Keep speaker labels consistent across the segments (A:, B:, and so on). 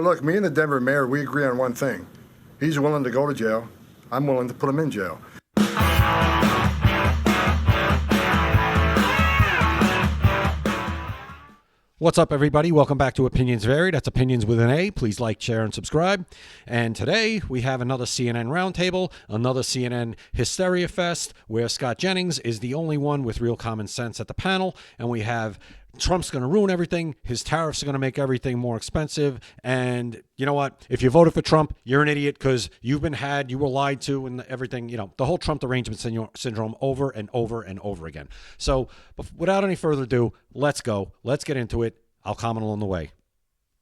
A: Look, me and the Denver mayor, we agree on one thing. He's willing to go to jail. I'm willing to put him in jail.
B: What's up, everybody? Welcome back to Opinions Vary. That's Opinions with an A. Please like, share, and subscribe. And today we have another CNN Roundtable, another CNN Hysteria Fest, where Scott Jennings is the only one with real common sense at the panel. And we have Trump's going to ruin everything. His tariffs are going to make everything more expensive. And you know what? If you voted for Trump, you're an idiot because you've been had, you were lied to, and everything, you know, the whole Trump derangement syndrome over and over and over again. So without any further ado, let's go. Let's get into it. I'll comment along the way.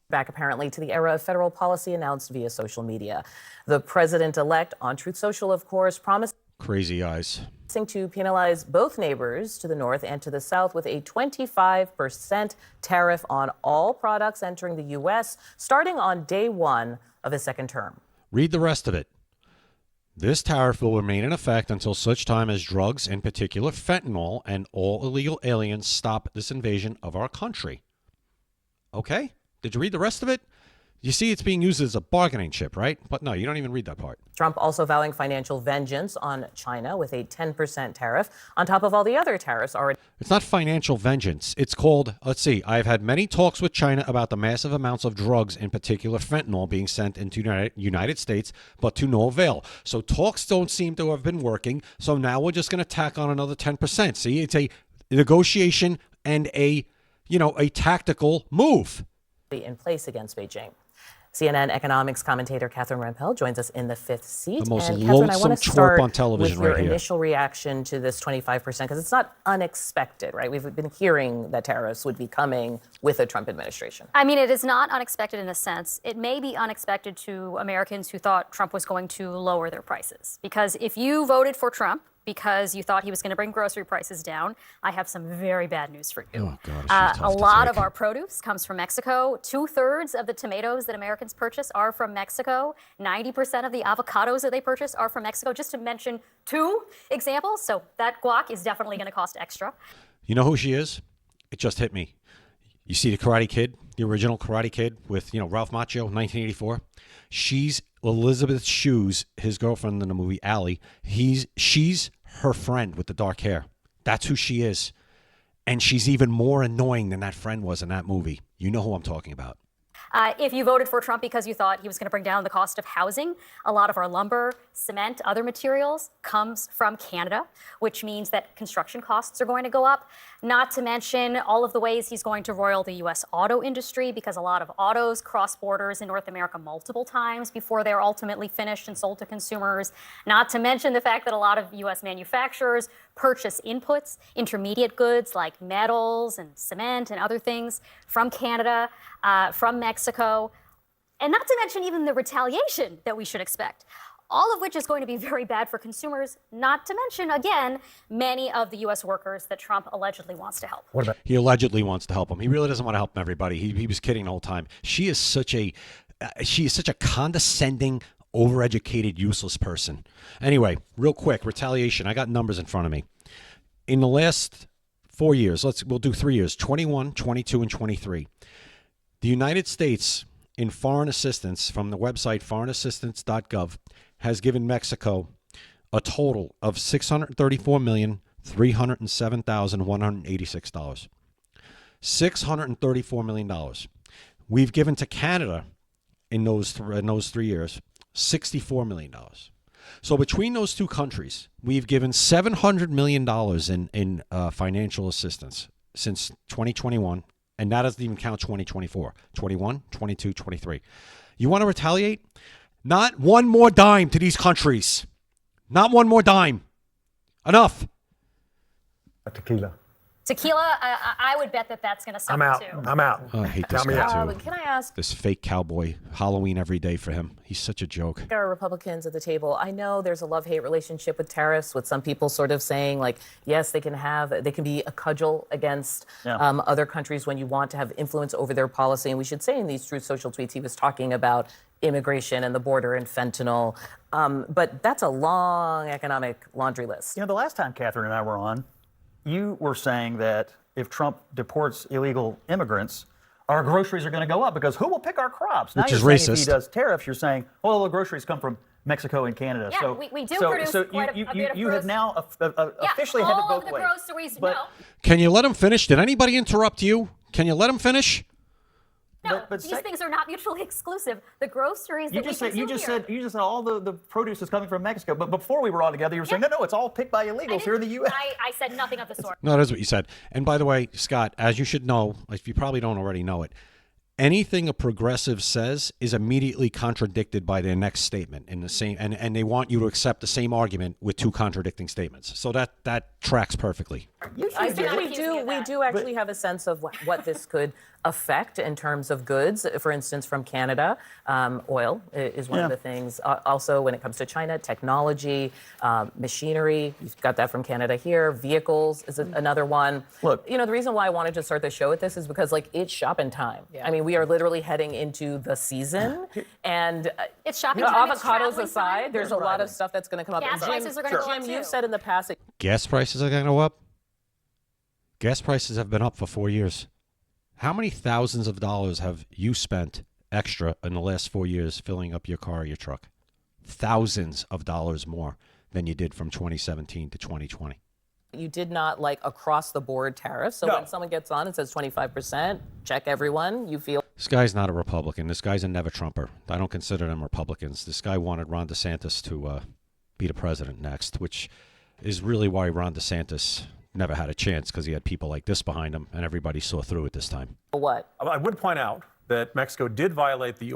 C: Back apparently to the era of federal policy announced via social media. The president-elect on Truth Social, of course, promised
B: crazy eyes
C: to penalize both neighbors to the north and to the south with a 25% tariff on all products entering the U.S. starting on day one of his second term.
B: Read the rest of it. This tariff will remain in effect until such time as drugs, in particular fentanyl, and all illegal aliens stop this invasion of our country. Okay? Did you read the rest of it? You see it's being used as a bargaining chip, right? But no, you don't even read that part.
C: Trump also vowing financial vengeance on China with a 10% tariff on top of all the other tariffs already.
B: It's not financial vengeance. It's called, let's see, I've had many talks with China about the massive amounts of drugs, in particular fentanyl, being sent into United States, but to no avail. So talks don't seem to have been working. So now we're just going to tack on another 10%. See, it's a negotiation and a tactical move
C: in place against Beijing. CNN economics commentator Catherine Rampell joins us in the fifth seat.
B: The most
C: and Catherine, I want to start
B: on television
C: with your
B: right here.
C: Initial reaction to this 25%, because it's not unexpected, right? We've been hearing that tariffs would be coming with a Trump administration.
D: I mean, it is not unexpected in a sense. It may be unexpected to Americans who thought Trump was going to lower their prices. Because if you voted for Trump because you thought he was going to bring grocery prices down, I have some very bad news for you.
B: Oh, God,
D: a lot of our produce comes from Mexico. 2/3 of the tomatoes that Americans purchase are from Mexico. 90% of the avocados that they purchase are from Mexico, just to mention two examples. So that guac is definitely going to cost extra.
B: You know who she is? It just hit me. You see the Karate Kid, the original Karate Kid with, Ralph Macchio, 1984? She's Elizabeth Shue's, his girlfriend in the movie, Allie. She's her friend with the dark hair. That's who she is. And she's even more annoying than that friend was in that movie. You know who I'm talking about.
D: If you voted for Trump because you thought he was going to bring down the cost of housing, a lot of our lumber, cement, other materials comes from Canada, which means that construction costs are going to go up. Not to mention all of the ways he's going to roil the U.S. auto industry, because a lot of autos cross borders in North America multiple times before they're ultimately finished and sold to consumers. Not to mention the fact that a lot of U.S. manufacturers purchase inputs, intermediate goods like metals and cement and other things from Canada, from Mexico, and not to mention even the retaliation that we should expect. All of which is going to be very bad for consumers, not to mention, again, many of the U.S. workers that Trump allegedly wants to help.
B: He allegedly wants to help them. He really doesn't want to help everybody. He was kidding the whole time. She is such a condescending, overeducated, useless person. Anyway, real quick, retaliation. I got numbers in front of me. In the last 4 years, we'll do 3 years, 21, 22, and 23. The United States, in foreign assistance from the website foreignassistance.gov, has given Mexico a total of $634,307,186. $634 million. We've given to Canada in those 3 years $64 million. So between those two countries, we've given $700 million in financial assistance since 2021. And that doesn't even count 2024, 21, 22, 23. You want to retaliate? Not one more dime to these countries. Not one more dime. Enough.
E: Tequila.
D: Tequila, I would bet that that's going to suffer too.
E: I'm out.
B: Oh, I hate this
E: Count me
B: guy
E: out.
B: too.
C: Can I ask
B: This fake cowboy. Halloween every day for him. He's such a joke.
C: there are Republicans at the table? I know there's a love-hate relationship with tariffs, with some people sort of saying, like, yes, they can be a cudgel against other countries when you want to have influence over their policy. And we should say in these Truth Social tweets, he was talking about immigration and the border and fentanyl. But that's a long economic laundry list.
F: The last time Catherine and I were on, you were saying that if Trump deports illegal immigrants, our groceries are going to go up because who will pick our crops? Now
B: Which
F: you're
B: is
F: saying
B: racist.
F: if he does tariffs, you're saying, well, the groceries come from Mexico and Canada.
D: Yeah,
F: so
D: we do
F: so,
D: produce
F: so
D: quite a bit of
F: you have
D: produce.
F: now
D: Yeah,
F: officially have it
D: all
F: both
D: of the
F: ways.
D: groceries,
F: But-
D: no.
B: Can you let him finish? Did anybody interrupt you? Can you let him finish?
D: No,
F: but
D: these
F: say-
D: things are not mutually exclusive. The groceries
F: You
D: that
F: just
D: we
F: said you
D: consume
F: just
D: here.
F: said you just said all the produce is coming from Mexico. But before we were all together, you were saying no, it's all picked by illegals here in the U.S.
D: I said nothing of the sort.
B: No, that's what you said. And by the way, Scott, as you should know, if you probably don't already know it, anything a progressive says is immediately contradicted by their next statement in the same, and they want you to accept the same argument with two contradicting statements. So that tracks perfectly.
C: I
D: do
C: think
D: not
C: we
D: accuse me
C: do.
D: of
C: We
D: that.
C: do actually have a sense of what this could affect in terms of goods. For instance, from Canada, oil is one of the things. Also, when it comes to China, technology, machinery. You've got that from Canada here. Vehicles is another one.
F: Look.
C: the reason why I wanted to start the show with this is because it's shopping time. I mean, we are literally heading into the season, and
D: It's shopping time. It's
C: avocados
D: traveling
C: aside,
D: time.
C: there's a lot of stuff that's going to come up.
D: Gas
C: And Jim,
D: prices are gonna go up,
C: Jim, you've
D: too.
C: said in the past that
B: Gas prices are going to go up. Gas prices have been up for 4 years. How many thousands of dollars have you spent extra in the last 4 years filling up your car or your truck? Thousands of dollars more than you did from 2017 to 2020.
C: you did not like across the board tariffs. So when someone gets on and says 25%, check everyone, you feel.
B: This guy's not a Republican. This guy's a never-Trumper. I don't consider them Republicans. This guy wanted Ron DeSantis to be the president next, which is really why Ron DeSantis never had a chance, because he had people like this behind him, and everybody saw through it this time.
C: What?
G: I would point out that Mexico did violate the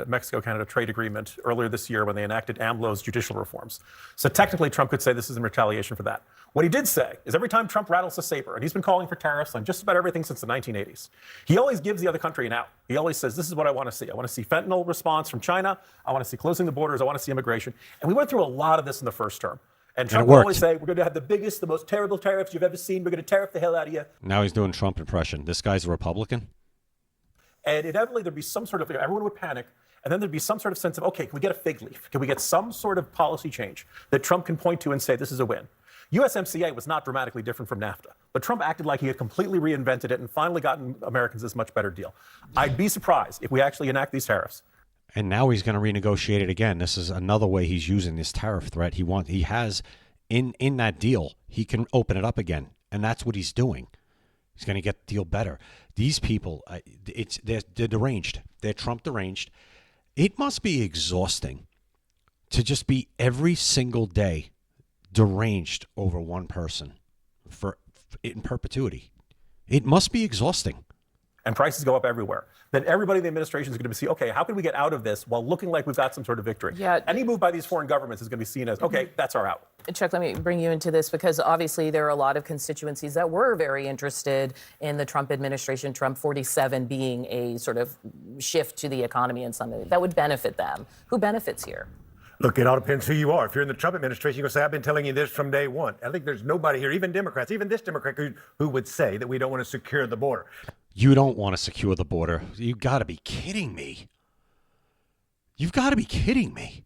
G: Mexico-Canada trade agreement earlier this year when they enacted AMLO's judicial reforms. So technically, Trump could say this is in retaliation for that. What he did say is every time Trump rattles the saber, and he's been calling for tariffs on just about everything since the 1980s, he always gives the other country an out. He always says, this is what I want to see. I want to see fentanyl response from China. I want to see closing the borders. I want to see immigration. And we went through a lot of this in the first term. And Trump
B: it
G: would
B: worked.
G: always say, we're going to have the biggest, the most terrible tariffs you've ever seen. We're going to tariff the hell out of you.
B: Now he's doing Trump impression. This guy's a Republican?
G: And inevitably, there'd be some sort of, everyone would panic. And then there'd be some sort of sense of, okay, can we get a fig leaf? Can we get some sort of policy change that Trump can point to and say, this is a win? USMCA was not dramatically different from NAFTA. But Trump acted like he had completely reinvented it and finally gotten Americans this much better deal. I'd be surprised if we actually enact these tariffs.
B: And now he's going to renegotiate it again. This is another way he's using this tariff threat. He has in that deal, he can open it up again. And that's what he's doing. He's going to get the deal better. These people, they're deranged. They're Trump deranged. It must be exhausting to just be every single day deranged over one person in perpetuity. It must be exhausting.
G: And prices go up everywhere. Then everybody in the administration is going to see, okay, how can we get out of this while looking like we've got some sort of victory?
C: Yeah.
G: Any move by these foreign governments is going to be seen as, okay, that's our out.
C: Chuck, let me bring you into this because obviously there are a lot of constituencies that were very interested in the Trump administration, Trump 47 being a sort of shift to the economy and something that would benefit them. Who benefits here?
E: Look, it all depends who you are. If you're in the Trump administration, you're going to say, I've been telling you this from day one. I think there's nobody here, even Democrats, even this Democrat, who would say that we don't want to secure the border.
B: You don't want to secure the border. You got to be kidding me. You've got to be kidding me.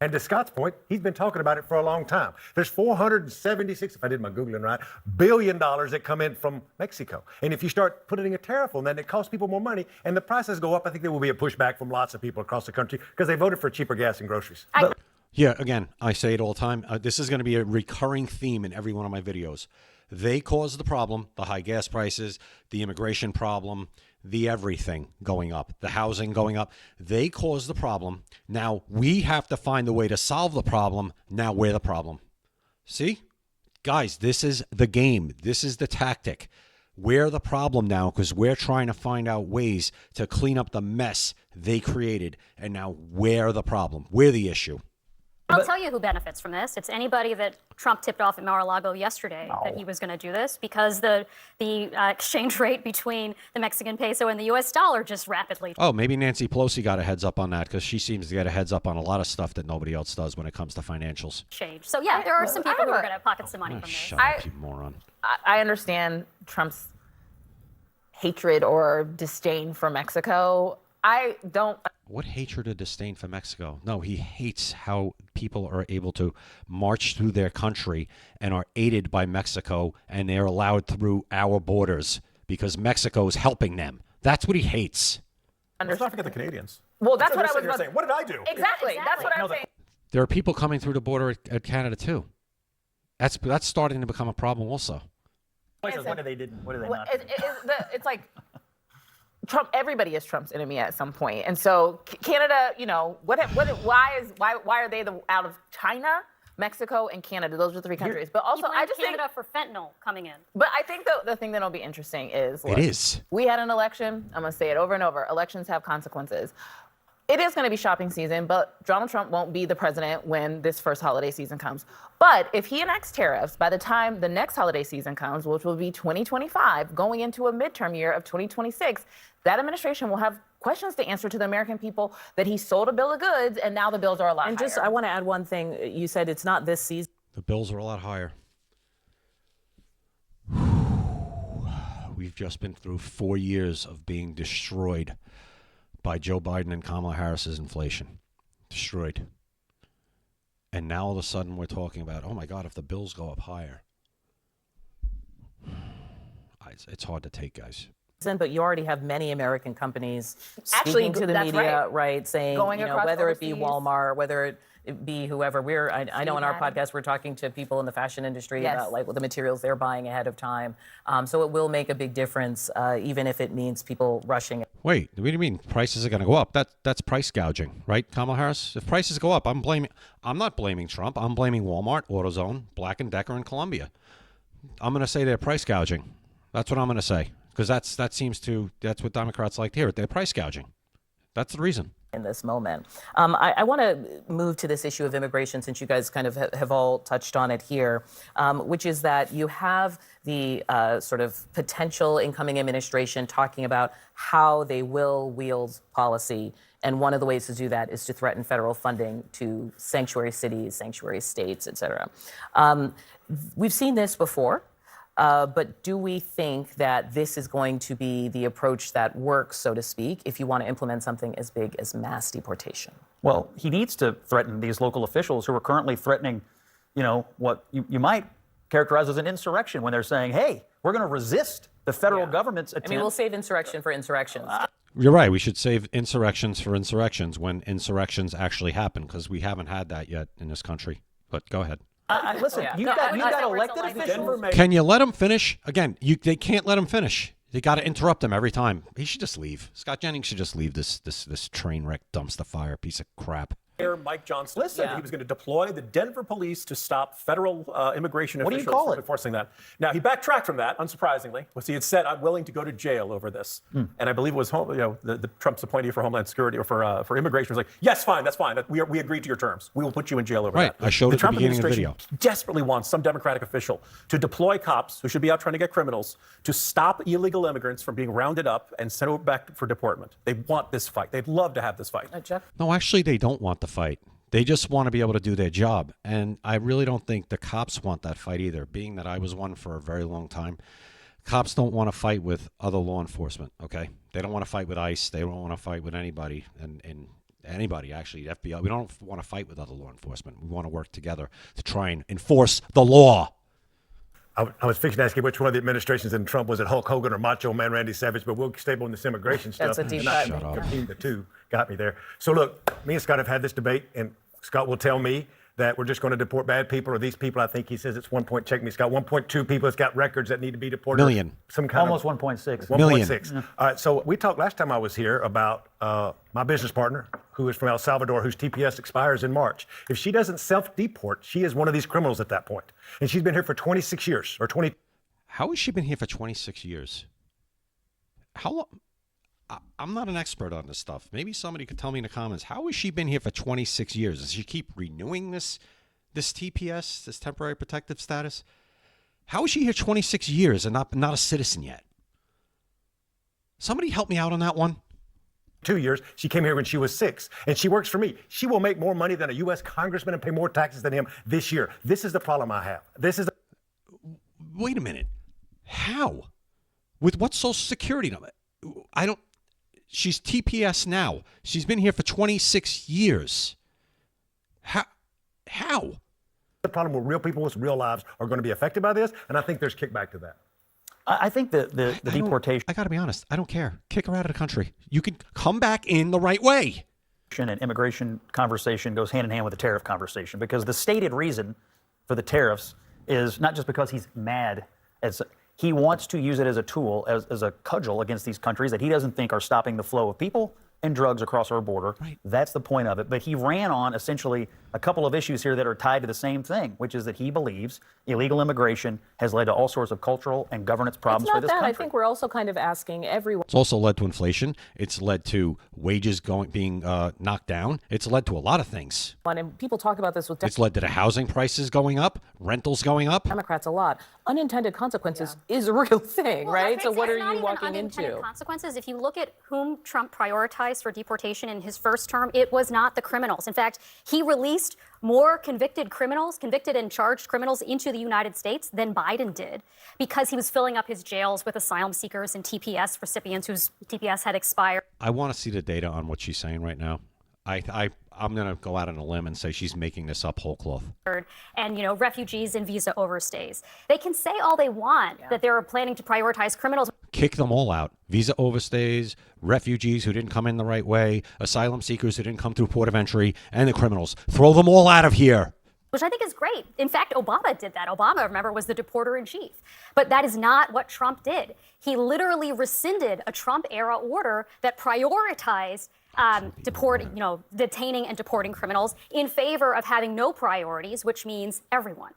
E: And to Scott's point, he's been talking about it for a long time. There's 476, if I did my Googling right, billion dollars that come in from Mexico. And if you start putting a tariff on that, it costs people more money and the prices go up. I think there will be a pushback from lots of people across the country because they voted for cheaper gas and groceries.
B: Yeah, again, I say it all the time. This is going to be a recurring theme in every one of my videos. They caused the problem, the high gas prices, the immigration problem, the everything going up, the housing going up. They caused the problem. Now we have to find a way to solve the problem. Now we're the problem. See? Guys, this is the game. This is the tactic. We're the problem now because we're trying to find out ways to clean up the mess they created. And now we're the problem. We're the issue.
D: I'll tell you who benefits from this. It's anybody that Trump tipped off at Mar-a-Lago yesterday that he was going to do this because the exchange rate between the Mexican peso and the U.S. dollar just rapidly.
B: Oh, maybe Nancy Pelosi got a heads up on that because she seems to get a heads up on a lot of stuff that nobody else does when it comes to financials.
D: Changed. So yeah, there are some people who are going to pocket some money from this.
B: Shut up, you moron.
H: I understand Trump's hatred or disdain for Mexico. I don't.
B: What hatred or disdain for Mexico? No, he hates how people are able to march through their country and are aided by Mexico and they're allowed through our borders because Mexico is helping them. That's what he hates.
G: Let's not forget the Canadians.
H: Well, that's
G: They're
H: what I was
G: sitting here
H: about
G: saying. What did I do?
H: Exactly. That's what I'm saying.
B: There are people coming through the border at Canada too. That's starting to become a problem also.
F: What do they not?
H: It's like Trump. Everybody is Trump's enemy at some point, and so Canada. Why are they out of China, Mexico, and Canada? Those are the three countries. But also,
D: He blamed
H: I just
D: Canada
H: think.
D: for fentanyl coming in.
H: But I think the thing that'll be interesting is
B: It is.
H: we had an election. I'm gonna say it over and over. Elections have consequences. It is going to be shopping season, but Donald Trump won't be the president when this first holiday season comes. But if he enacts tariffs by the time the next holiday season comes, which will be 2025, going into a midterm year of 2026, that administration will have questions to answer to the American people that he sold a bill of goods and now the bills are a lot
C: And
H: higher.
C: just, I want to add one thing. You said it's not this season.
B: The bills are a lot higher. We've just been through 4 years of being destroyed by Joe Biden and Kamala Harris's inflation. Destroyed. And now all of a sudden we're talking about, oh my God, if the bills go up higher. It's hard to take, guys.
C: But you already have many American companies
H: Actually,
C: speaking to the
H: that's
C: media,
H: right.
C: saying,
H: Going across
C: whether it be
H: overseas.
C: Walmart, whether it be whoever. I know in our
H: Steve
C: podcast we're talking to people in the fashion industry
H: Yes.
C: about like the materials they're buying ahead of time. So it will make a big difference, even if it means people rushing.
B: Wait, what do you mean prices are going to go up? That's price gouging, right, Kamala Harris? If prices go up, I'm not blaming Trump. I'm blaming Walmart, AutoZone, Black & Decker, and Columbia. I'm going to say they're price gouging. That's what I'm going to say, because that's what Democrats like to hear. They're price gouging. That's the reason.
C: In this moment. I want to move to this issue of immigration, since you guys kind of have all touched on it here, which is that you have the sort of potential incoming administration talking about how they will wield policy. And one of the ways to do that is to threaten federal funding to sanctuary cities, sanctuary states, et cetera. We've seen this before. But do we think that this is going to be the approach that works, so to speak, if you want to implement something as big as mass deportation?
F: Well, he needs to threaten these local officials who are currently threatening, what you might characterize as an insurrection when they're saying, hey, we're going to resist the federal government's attempt.
C: I mean, we'll save insurrection for insurrections.
B: You're right. We should save insurrections for insurrections when insurrections actually happen, because we haven't had that yet in this country. But go ahead.
F: Listen,
C: Yeah.
F: you've
C: No,
F: got
D: I would
F: elected
D: like
F: officials.
B: Can you let him finish? Again, they can't let him finish. They got to interrupt him every time. He should just leave. Scott Jennings should just leave this train wreck dumpster fire piece of crap.
G: Mayor Mike Johnson
F: Listen.
G: said that he was going to deploy the Denver police to stop federal immigration
F: What do you
G: officials
F: call
G: from
F: it?
G: enforcing that. Now, he backtracked from that, unsurprisingly. He had said, I'm willing to go to jail over this. And I believe it was the Trump's appointee for Homeland Security or for immigration was like, yes, fine, that's fine. We agreed to your terms. We will put you in jail over
B: Right.
G: that.
B: I showed at the
G: Trump
B: beginning of the
G: administration
B: video.
G: desperately wants some Democratic official to deploy cops who should be out trying to get criminals to stop illegal immigrants from being rounded up and sent over back for deportment. They want this fight. They'd love to have this fight.
C: Jeff?
B: No, actually, they don't want the fight. They just want to be able to do their job. And I really don't think the cops want that fight either, being that I was one for a very long time. Cops don't want to fight with other law enforcement, okay? They don't want to fight with ICE. They don't want to fight with anybody, and anybody, actually, FBI. We don't want to fight with other law enforcement. We want to work together to try and enforce the law.
E: I was fixing to ask you which one of the administrations in Trump was it, Hulk Hogan or Macho Man Randy Savage, but we'll stay on this immigration stuff.
C: That's a deep
E: and not
C: cut. Shut
B: up.
E: compete the two got me there. So look, me and Scott have had this debate, and Scott will tell me that we're just going to deport bad people, or these people. I think he says it's 1 point. Check me, Scott. 1.2 people that's got records that need to be deported.
B: Million.
E: Some kind
F: Almost
E: of
F: 1.6.
E: 1.6. All right. So we talked last time I was here about my business partner, who is from El Salvador, whose TPS expires in March. If she doesn't self-deport, she is one of these criminals at that point, and she's been here for 26 years or 20.
B: How has she been here for 26 years? How long? I'm not an expert on this stuff. Maybe somebody could tell me in the comments. How has she been here for 26 years? Does she keep renewing this TPS, this temporary protective status? How is she here 26 years and not a citizen yet? Somebody help me out on that one.
E: 2 years. She came here when she was 6, and she works for me. She will make more money than a U.S. congressman and pay more taxes than him this year. This is the problem I have.
B: Wait a minute. How? With what Social Security number? She's TPS now. She's been here for 26 years. How?
E: The problem with real people with real lives are going to be affected by this, and I think there's kickback to that.
F: I think the deportation
B: I got to be honest. I don't care. Kick her out of the country. You can come back in the right way.
F: and immigration conversation goes hand in hand with the tariff conversation, because the stated reason for the tariffs is not just because he's mad, as he wants to use it as a tool, as a cudgel against these countries that he doesn't think are stopping the flow of people and drugs across our border.
B: Right.
F: That's the point of it. But he ran on essentially a couple of issues here that are tied to the same thing, which is that he believes illegal immigration has led to all sorts of cultural and governance problems
C: It's
F: for
C: not
F: this
C: that.
F: country.
C: I think we're also kind of asking everyone.
B: It's also led to inflation. It's led to wages being knocked down. It's led to a lot of things.
C: And people talk about this with
B: It's led to the housing prices going up, rentals going up.
C: Democrats a lot. Unintended consequences is a real thing,
D: Well,
C: right?
D: it's
C: So what
D: not
C: are you
D: even
C: walking
D: unintended
C: into?
D: consequences. If you look at whom Trump prioritized for deportation in his first term, it was not the criminals. In fact, he released more convicted and charged criminals into the United States than Biden did, because he was filling up his jails with asylum seekers and TPS recipients whose TPS had expired.
B: I want to see the data on what she's saying right now. I'm going to go out on a limb and say she's making this up whole cloth.
D: And refugees and visa overstays. They can say all they want that they're planning to prioritize criminals.
B: Kick them all out. Visa overstays, refugees who didn't come in the right way, asylum seekers who didn't come through port of entry, and the criminals. Throw them all out of here.
D: Which I think is great. In fact, Obama did that. Obama, remember, was the deporter in chief. But that is not what Trump did. He literally rescinded a Trump-era order that prioritized detaining and deporting criminals in favor of having no priorities, which means everyone.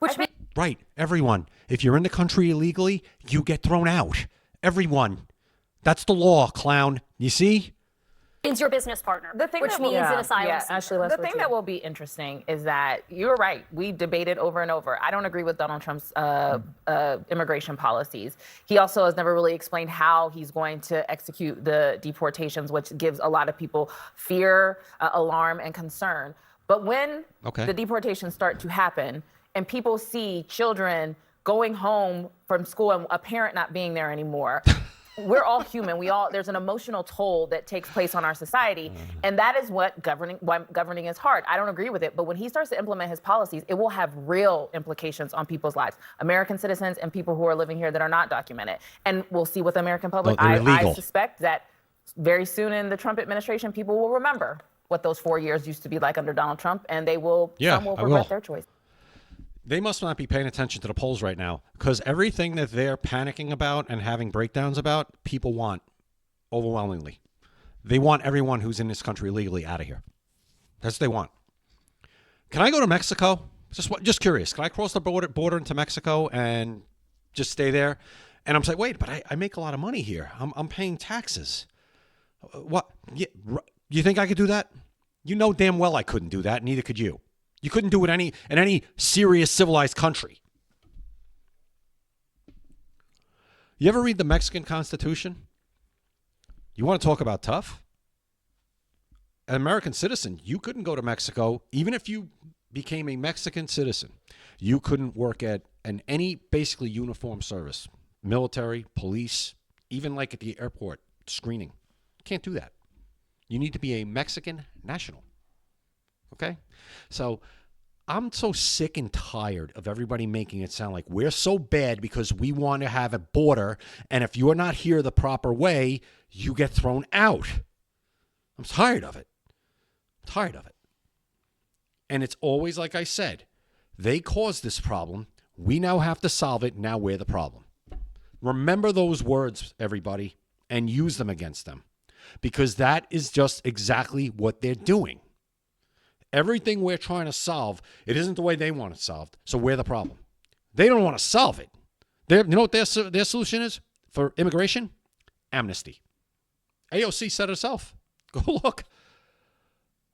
B: Right, everyone. If you're in the country illegally, you get thrown out. Everyone. That's the law, clown. You see?
D: Means your business partner, which
H: that
D: means an asylum seeker.
C: Ashley, let's
H: The
C: go
H: thing
C: to
H: that
C: you.
H: will be interesting is that you're right. We debated over and over. I don't agree with Donald Trump's immigration policies. He also has never really explained how he's going to execute the deportations, which gives a lot of people fear, alarm, and concern. But when the deportations start to happen and people see children going home from school and a parent not being there anymore, we're all human. There's an emotional toll that takes place on our society, and that is why governing is hard. I don't agree with it, but when he starts to implement his policies, it will have real implications on people's lives, American citizens and people who are living here that are not documented. And we'll see with the American public.
B: They're illegal.
H: I suspect that very soon in the Trump administration, people will remember what those 4 years used to be like under Donald Trump, and some will regret their choice.
B: They must not be paying attention to the polls right now, because everything that they're panicking about and having breakdowns about, people want overwhelmingly. They want everyone who's in this country illegally out of here. That's what they want. Can I go to Mexico? Just curious. Can I cross the border into Mexico and just stay there? And I'm saying, wait, but I make a lot of money here. I'm paying taxes. What? You think I could do that? You know damn well I couldn't do that. Neither could you. You couldn't do it in any serious civilized country. You ever read the Mexican Constitution? You want to talk about tough? An American citizen, you couldn't go to Mexico, even if you became a Mexican citizen. You couldn't work at any basically uniform service, military, police, even like at the airport screening. Can't do that. You need to be a Mexican national. Okay? So I'm so sick and tired of everybody making it sound like we're so bad because we want to have a border, and if you're not here the proper way, you get thrown out. I'm tired of it. I'm tired of it. And it's always like I said, they caused this problem. We now have to solve it. Now we're the problem. Remember those words, everybody, and use them against them, because that is just exactly what they're doing. Everything we're trying to solve, it isn't the way they want it solved, so we're the problem. They don't want to solve it. You know what their solution is for immigration? Amnesty. AOC said it herself. Go look.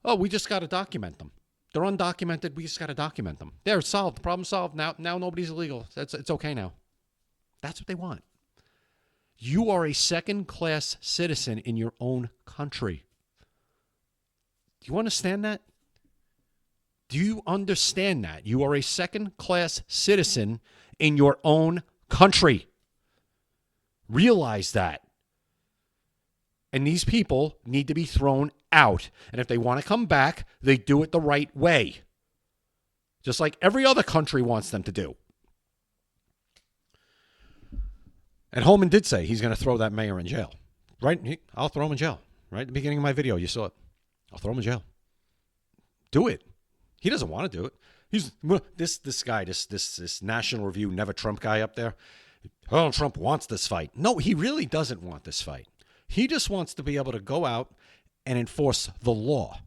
B: Oh, we just got to document them. They're undocumented. We just got to document them. They're solved. The problem solved. Now nobody's illegal. It's okay now. That's what they want. You are a second-class citizen in your own country. Do you understand that? Do you understand that? You are a second-class citizen in your own country. Realize that. And these people need to be thrown out. And if they want to come back, they do it the right way. Just like every other country wants them to do. And Holman did say he's going to throw that mayor in jail. Right? I'll throw him in jail. Right at the beginning of my video, you saw it. I'll throw him in jail. Do it. He doesn't want to do it. He's this guy, this National Review Never Trump guy up there. Donald Trump wants this fight. No, he really doesn't want this fight. He just wants to be able to go out and enforce the law.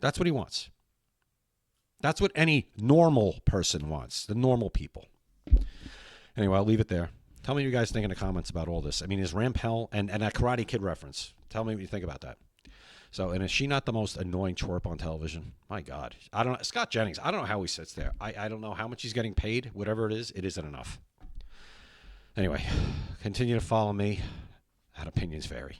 B: That's what he wants. That's what any normal person wants, the normal people. Anyway, I'll leave it there. Tell me what you guys think in the comments about all this. I mean, is Rampell and that Karate Kid reference, tell me what you think about that. So, and is she not the most annoying twerp on television? My God. I don't know. Scott Jennings, I don't know how he sits there. I don't know how much he's getting paid. Whatever it isn't enough. Anyway, continue to follow me at Opinions Vary.